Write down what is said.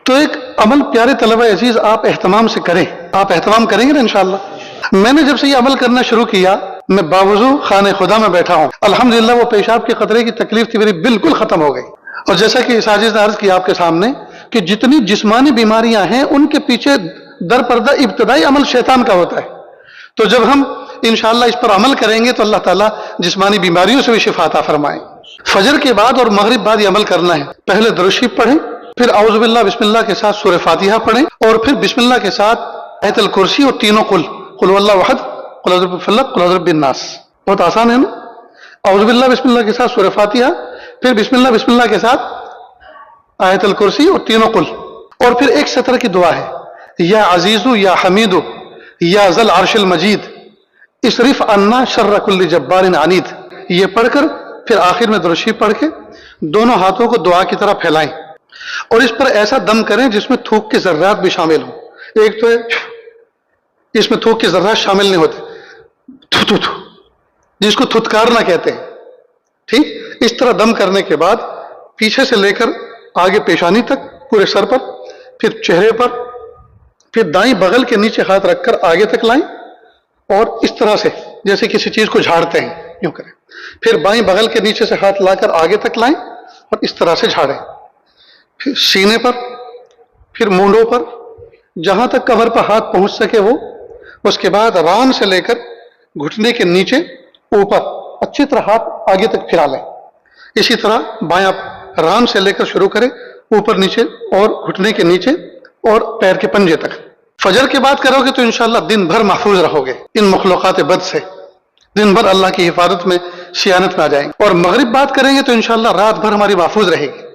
تو ایک عمل پیارے طلبہ عزیز آپ اہتمام سے کریں، آپ اہتمام کریں گے نا انشاءاللہ. میں نے جب سے یہ عمل کرنا شروع کیا، میں باوضو خانہ خدا میں بیٹھا ہوں، الحمدللہ وہ پیشاب کے قطرے کی تکلیف تھی میری بالکل ختم ہو گئی. اور جیسا کہ ساجد نے عرض کیا آپ کے سامنے کہ جتنی جسمانی بیماریاں ہیں ان کے پیچھے در پردہ ابتدائی عمل شیطان کا ہوتا ہے. تو جب ہم انشاءاللہ اس پر عمل کریں گے تو اللہ تعالیٰ جسمانی بیماریوں سے بھی شفا عطا فرمائیں. فجر کے بعد اور مغرب بعد یہ عمل کرنا ہے. پہلے درود شریف پڑھیں، پھر اعوذ باللہ بسم اللہ کے ساتھ سورہ فاتحہ پڑھیں، اور پھر بسم اللہ کے ساتھ آیت الکرسی اور تینوں قل هو اللہ احد، قل اعوذ برب الفلق، قل اعوذ برب الناس. بہت آسان ہے نا. اعوذ باللہ بسم اللہ کے ساتھ سورہ فاتحہ، پھر بسم اللہ کے ساتھ آیت الکرسی اور تینوں قل، اور پھر ایک سطر کی دعا ہے، یا عزیز یا حمید یا ذل عرش المجید اصرف عنا شر کل جبار عنید. یہ پڑھ کر پھر آخر میں درود شریف پڑھ کے دونوں ہاتھوں کو دعا کی طرح پھیلائیں، اور اس پر ایسا دم کریں جس میں تھوک کے ذرات بھی شامل ہوں. ایک تو ہے اس میں تھوک کے ذرات شامل نہیں ہوتے، تھو تھو تھو، جس کو تھتکارنا کہتے ہیں. ٹھیک، اس طرح دم کرنے کے بعد پیچھے سے لے کر آگے پیشانی تک پورے سر پر، پھر چہرے پر، پھر دائیں بغل کے نیچے ہاتھ رکھ کر آگے تک لائیں، اور اس طرح سے جیسے کسی چیز کو جھاڑتے ہیں یوں کریں. پھر بائیں بغل کے نیچے سے ہاتھ لا کر آگے تک لائیں اور اس طرح سے جھاڑیں. پھر سینے پر، پھر مونڈوں پر، جہاں تک کمر پر ہاتھ پہنچ سکے وہ. اس کے بعد ران سے لے کر گھٹنے کے نیچے اوپر اچھی طرح ہاتھ آگے تک پھرا لیں. اسی طرح بایاں ران سے لے کر شروع کریں اوپر نیچے اور گھٹنے کے نیچے اور پیر کے پنجے تک. فجر کے بعد کرو گے تو انشاءاللہ دن بھر محفوظ رہو گے ان مخلوقات بد سے، دن بھر اللہ کی حفاظت میں سیانت میں آ جائیں گے. اور مغرب بعد کریں گے تو انشاءاللہ رات بھر ہماری محفوظ رہے گی.